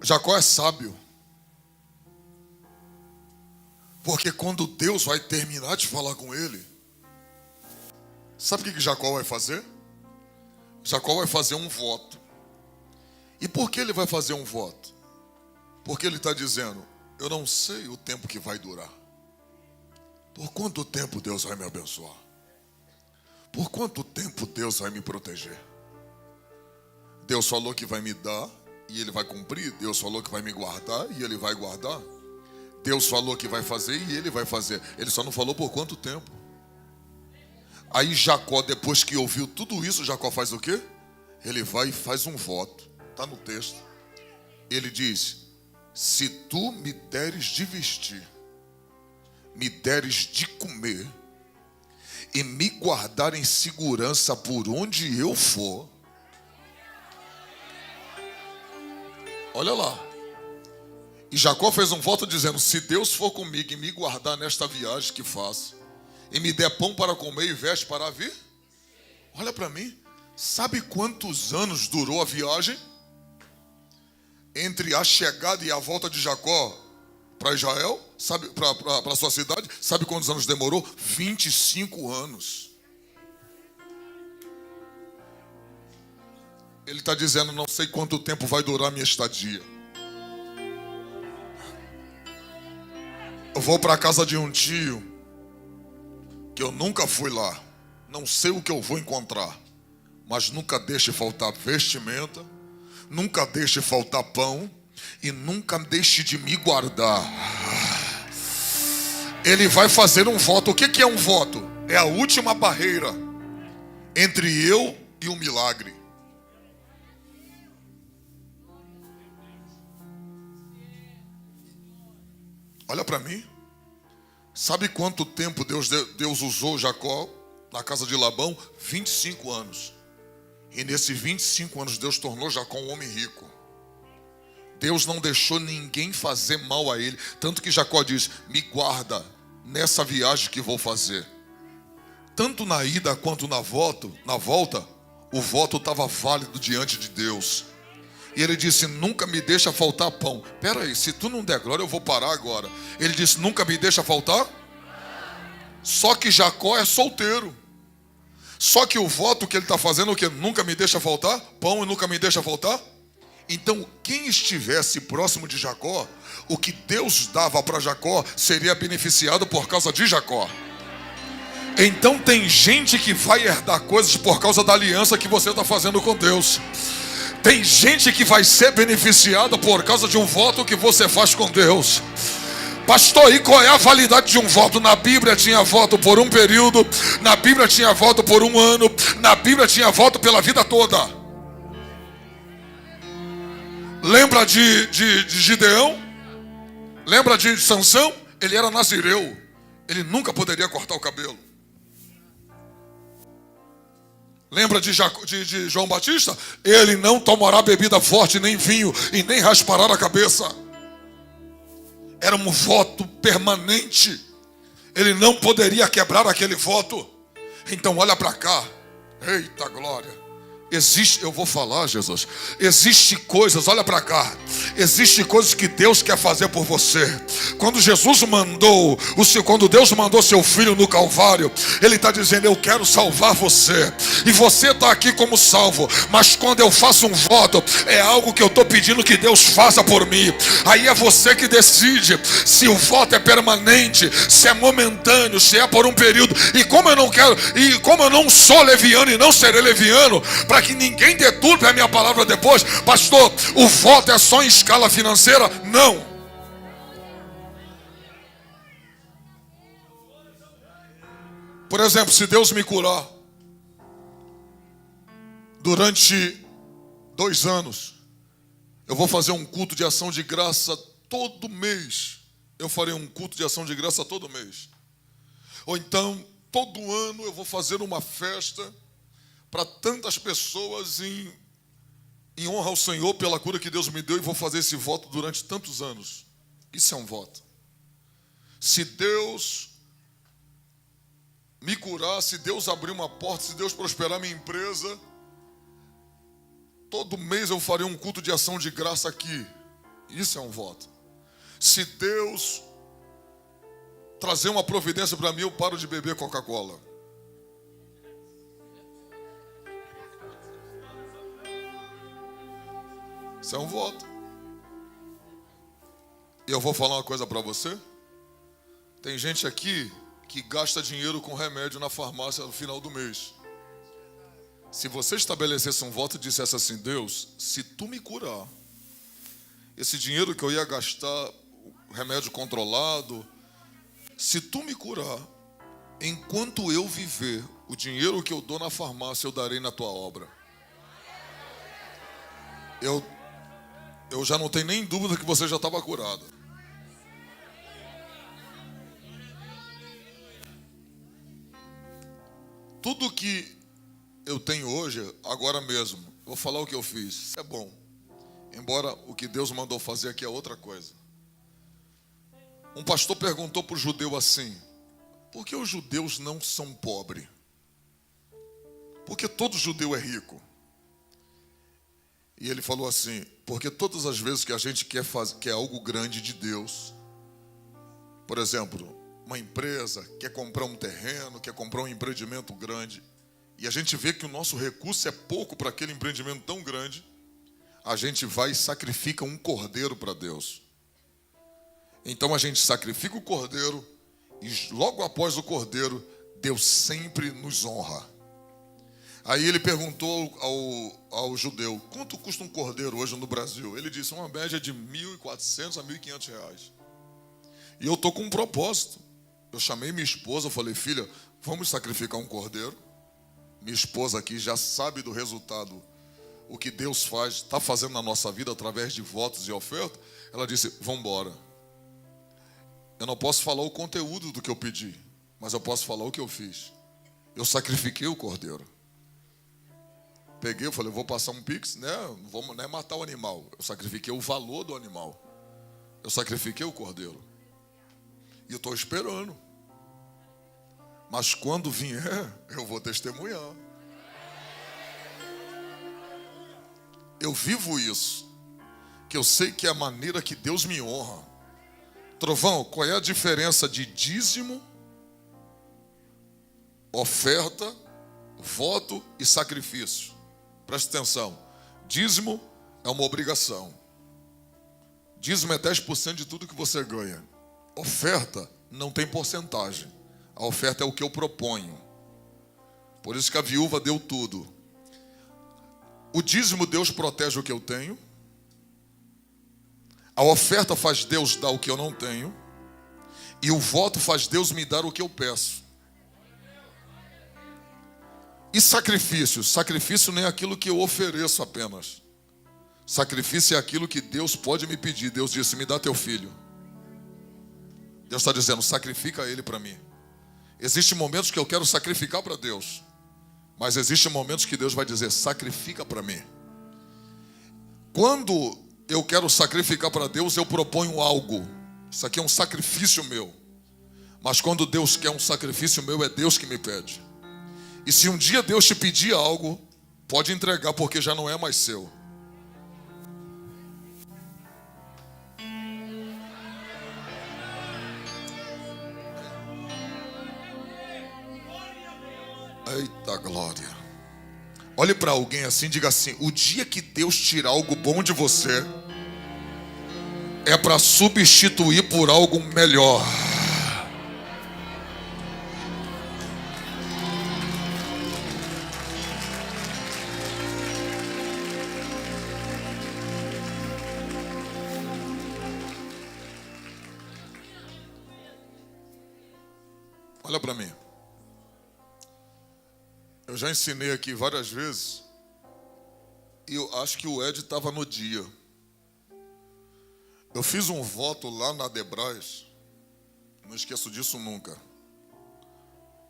Jacó é sábio. Porque quando Deus vai terminar de falar com ele, sabe o que Jacó vai fazer? Jacó vai fazer um voto. E por que ele vai fazer um voto? Porque ele está dizendo: eu não sei o tempo que vai durar. Por quanto tempo Deus vai me abençoar? Por quanto tempo Deus vai me proteger? Deus falou que vai me dar e Ele vai cumprir. Deus falou que vai me guardar e Ele vai guardar. Deus falou que vai fazer e Ele vai fazer. Ele só não falou por quanto tempo. Aí Jacó, depois que ouviu tudo isso, Jacó faz o quê? Ele vai e faz um voto. Está no texto. Ele diz: se tu me deres de vestir, me deres de comer e me guardar em segurança por onde eu for. Olha lá. E Jacó fez um voto dizendo: se Deus for comigo e me guardar nesta viagem que faço, e me der pão para comer e veste para vir. Olha para mim. Sabe quantos anos durou a viagem? Entre a chegada e a volta de Jacó para Israel, sabe, para a sua cidade, sabe quantos anos demorou? 25 anos. Ele está dizendo: não sei quanto tempo vai durar a minha estadia. Eu vou para a casa de um tio, que eu nunca fui lá. Não sei o que eu vou encontrar, mas nunca deixe faltar vestimenta, nunca deixe faltar pão, e nunca deixe de me guardar. Ele vai fazer um voto. O que é um voto? É a última barreira entre eu e o milagre. Olha para mim. Sabe quanto tempo Deus usou Jacó na casa de Labão? 25 anos. E nesses 25 anos Deus tornou Jacó um homem rico. Deus não deixou ninguém fazer mal a ele. Tanto que Jacó diz: me guarda nessa viagem que vou fazer. Tanto na ida quanto na volta, o voto estava válido diante de Deus. E ele disse: nunca me deixa faltar pão. Espera aí, se tu não der glória eu vou parar agora. Ele disse: nunca me deixa faltar. Só que Jacó é solteiro. Só que o voto que ele está fazendo é o que? Nunca me deixa faltar pão e nunca me deixa faltar. Então quem estivesse próximo de Jacó, o que Deus dava para Jacó seria beneficiado por causa de Jacó. Então tem gente que vai herdar coisas por causa da aliança que você está fazendo com Deus. Tem gente que vai ser beneficiada por causa de um voto que você faz com Deus. Pastor, e qual é a validade de um voto? Na Bíblia tinha voto por um período, na Bíblia tinha voto por um ano, na Bíblia tinha voto pela vida toda. Lembra de Gideão? Lembra de Sansão? Ele era nazireu. Ele nunca poderia cortar o cabelo. Lembra de João Batista? Ele não tomará bebida forte, nem vinho, e nem raspará a cabeça. Era um voto permanente. Ele não poderia quebrar aquele voto. Então olha para cá. Eita glória. Eu vou falar, Jesus. Existe coisas, olha para cá. Existe coisas que Deus quer fazer por você. Quando Deus mandou seu filho no Calvário, Ele está dizendo: eu quero salvar você. E você está aqui como salvo. Mas quando eu faço um voto, é algo que eu estou pedindo que Deus faça por mim. Aí é você que decide se o voto é permanente, se é momentâneo, se é por um período. E como eu não sou leviano e não serei leviano, para que ninguém deturpe a minha palavra depois. Pastor, o voto é só em escala financeira? Não. Por exemplo, se Deus me curar durante 2 anos, eu vou fazer um culto de ação de graça todo mês. Eu farei um culto de ação de graça todo mês. Ou então, todo ano eu vou fazer uma festa para tantas pessoas em honra ao Senhor pela cura que Deus me deu, e vou fazer esse voto durante tantos anos. Isso é um voto. Se Deus me curar, se Deus abrir uma porta, se Deus prosperar minha empresa, todo mês eu farei um culto de ação de graça aqui. Isso é um voto. Se Deus trazer uma providência para mim, eu paro de beber Coca-Cola. Isso é um voto. E eu vou falar uma coisa para você. Tem gente aqui que gasta dinheiro com remédio na farmácia no final do mês. Se você estabelecesse um voto e dissesse assim: Deus, se tu me curar, esse dinheiro que eu ia gastar, remédio controlado, se tu me curar, enquanto eu viver, o dinheiro que eu dou na farmácia eu darei na tua obra. Eu já não tenho nem dúvida que você já estava curado. Tudo que eu tenho hoje, agora mesmo, vou falar o que eu fiz. Isso é bom. Embora o que Deus mandou fazer aqui é outra coisa. Um pastor perguntou para o judeu assim: por que os judeus não são pobres? Porque todo judeu é rico. E ele falou assim: porque todas as vezes que a gente quer algo grande de Deus, por exemplo, uma empresa quer comprar um terreno, quer comprar um empreendimento grande, e a gente vê que o nosso recurso é pouco para aquele empreendimento tão grande, a gente vai e sacrifica um cordeiro para Deus. Então a gente sacrifica o cordeiro e logo após o cordeiro, Deus sempre nos honra. Aí ele perguntou ao judeu: quanto custa um cordeiro hoje no Brasil? Ele disse: uma média de 1.400 a 1.500 reais. E eu estou com um propósito. Eu chamei minha esposa, falei: filha, vamos sacrificar um cordeiro. Minha esposa aqui já sabe do resultado, o que Deus faz, está fazendo na nossa vida através de votos e ofertas. Ela disse: vamos embora. Eu não posso falar o conteúdo do que eu pedi, mas eu posso falar o que eu fiz. Eu sacrifiquei o cordeiro. Peguei, eu falei: vou passar um pix, né? Não é matar o animal. Eu sacrifiquei o valor do animal. Eu sacrifiquei o cordeiro. E eu estou esperando. Mas quando vier, eu vou testemunhar. Eu vivo isso. Que eu sei que é a maneira que Deus me honra. Trovão, qual é a diferença de dízimo, oferta, voto e sacrifício? Presta atenção. Dízimo é uma obrigação. Dízimo é 10% de tudo que você ganha. Oferta não tem porcentagem. A oferta é o que eu proponho. Por isso que a viúva deu tudo. O dízimo, Deus protege o que eu tenho. A oferta faz Deus dar o que eu não tenho. E o voto faz Deus me dar o que eu peço. E sacrifício? Sacrifício não é aquilo que eu ofereço apenas. Sacrifício é aquilo que Deus pode me pedir. Deus disse: me dá teu filho. Deus está dizendo: sacrifica ele para mim. Existem momentos que eu quero sacrificar para Deus, mas existem momentos que Deus vai dizer: sacrifica para mim. Quando eu quero sacrificar para Deus, eu proponho algo. Isso aqui é um sacrifício meu. Mas quando Deus quer um sacrifício meu, é Deus que me pede. E se um dia Deus te pedir algo, pode entregar, porque já não é mais seu. Eita glória. Olhe para alguém assim e diga assim: o dia que Deus tirar algo bom de você, é para substituir por algo melhor. Olha para mim. Eu já ensinei aqui várias vezes. E eu acho que o Ed estava no dia. Eu fiz um voto lá na Debras. Não esqueço disso nunca.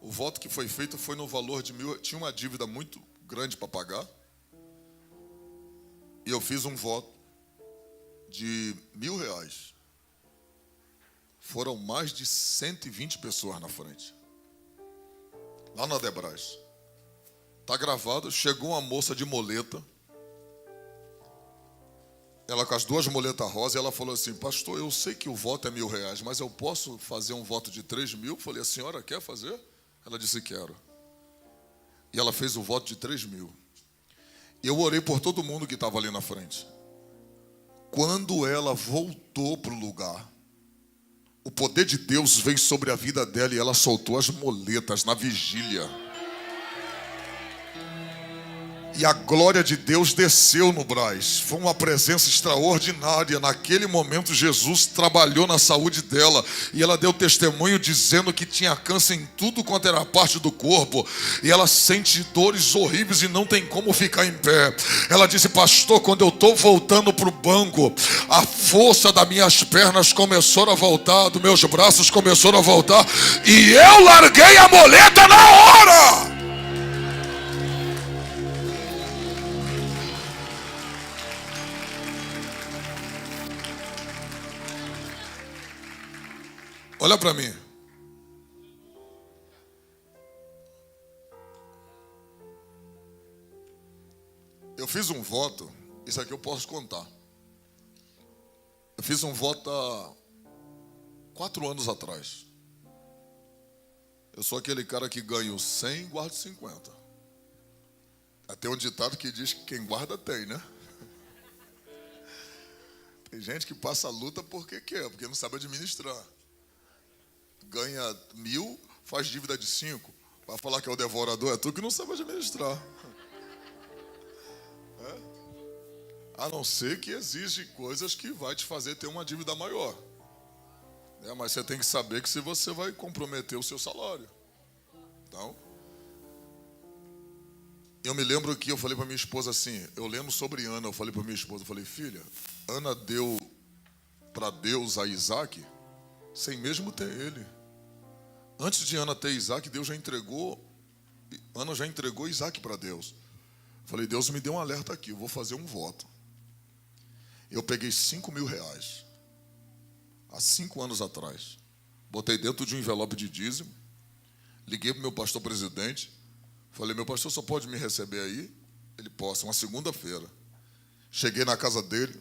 O voto que foi feito foi no valor de 1.000. Tinha uma dívida muito grande para pagar. E eu fiz um voto de R$1.000. Foram mais de 120 pessoas na frente. Lá na Debras. Está gravado. Chegou uma moça de moleta. ela com as duas moletas rosa, ela falou assim: pastor, eu sei que o voto é R$1.000, mas eu posso fazer um voto de 3.000? Eu falei: a senhora quer fazer? Ela disse: quero. E ela fez o voto de 3.000. Eu orei por todo mundo que estava ali na frente. Quando ela voltou para o lugar, o poder de Deus veio sobre a vida dela e ela soltou as moletas na vigília. E a glória de Deus desceu no Brás. Foi uma presença extraordinária. Naquele momento, Jesus trabalhou na saúde dela. E ela deu testemunho dizendo que tinha câncer em tudo quanto era parte do corpo. E ela sente dores horríveis e não tem como ficar em pé. Ela disse: pastor, quando eu estou voltando para o banco, a força das minhas pernas começou a voltar, dos meus braços começou a voltar. E eu larguei a moleta na hora. Olha para mim. Eu fiz um voto, isso aqui eu posso contar. Eu fiz um voto há 4 anos atrás. Eu sou aquele cara que ganho 100 e guardo 50. Até um ditado que diz que quem guarda tem, né? Tem gente que passa a luta porque quer, porque não sabe administrar. Ganha 1.000, faz dívida de 5. Vai falar que é o devorador, é tu que não sabe administrar. A não ser que exige coisas que vai te fazer ter uma dívida maior. Mas você tem que saber que se você vai comprometer o seu salário. Então, eu me lembro que eu falei para minha esposa assim, eu lembro sobre Ana, eu falei para minha esposa, eu falei: filha, Ana deu para Deus a Isaac sem mesmo ter ele. Antes de Ana ter Isaac, Ana já entregou Isaac para Deus. Falei: Deus me deu um alerta aqui, eu vou fazer um voto. Eu peguei R$5.000, há 5 anos atrás. Botei dentro de um envelope de dízimo. Liguei para o meu pastor presidente. Falei: meu pastor só pode me receber aí? Ele: posso, uma segunda-feira. Cheguei na casa dele.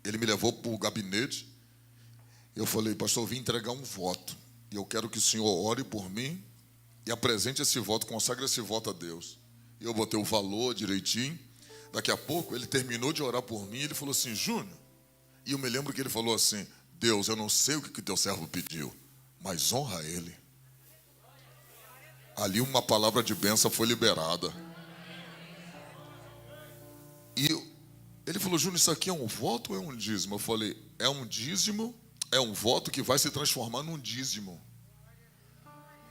Ele me levou para o gabinete. Eu falei: pastor, eu vim entregar um voto. E eu quero que o senhor ore por mim e apresente esse voto, consagre esse voto a Deus. E eu botei o valor direitinho. Daqui a pouco, ele terminou de orar por mim e ele falou assim: Júnior. E eu me lembro que ele falou assim: Deus, eu não sei o que teu servo pediu, mas honra ele. Ali uma palavra de bênção foi liberada. E ele falou: Júnior, isso aqui é um voto ou é um dízimo? Eu falei: é um dízimo, é um voto que vai se transformar num dízimo.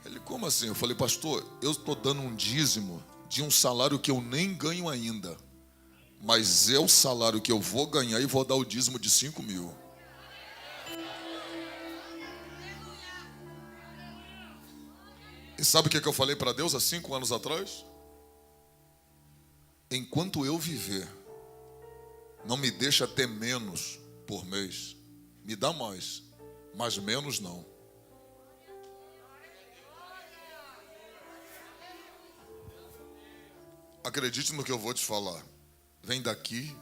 Ele: como assim? Eu falei: pastor, eu estou dando um dízimo de um salário que eu nem ganho ainda, mas é o salário que eu vou ganhar e vou dar o dízimo de 5.000. E sabe o que eu falei para Deus há 5 anos atrás? Enquanto eu viver, não me deixa ter menos por mês. Me dá mais, mas menos não. Acredite no que eu vou te falar. Vem daqui,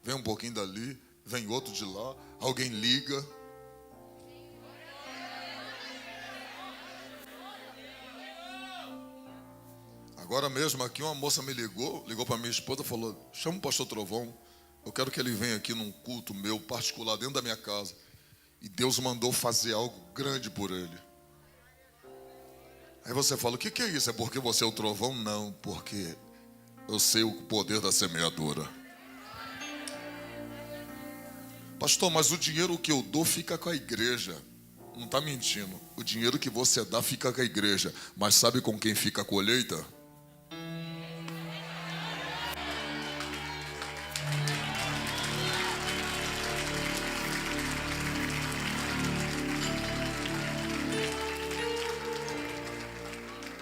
vem um pouquinho dali, vem outro de lá, alguém liga. Agora mesmo aqui uma moça me ligou para minha esposa e falou: chama o pastor Trovão, eu quero que ele venha aqui num culto meu particular dentro da minha casa. E Deus mandou fazer algo grande por ele. Aí você fala: o que é isso? É porque você é o trovão? Não, porque eu sei o poder da semeadura. Pastor, mas o dinheiro que eu dou fica com a igreja. Não está mentindo. O dinheiro que você dá fica com a igreja. Mas sabe com quem fica a colheita?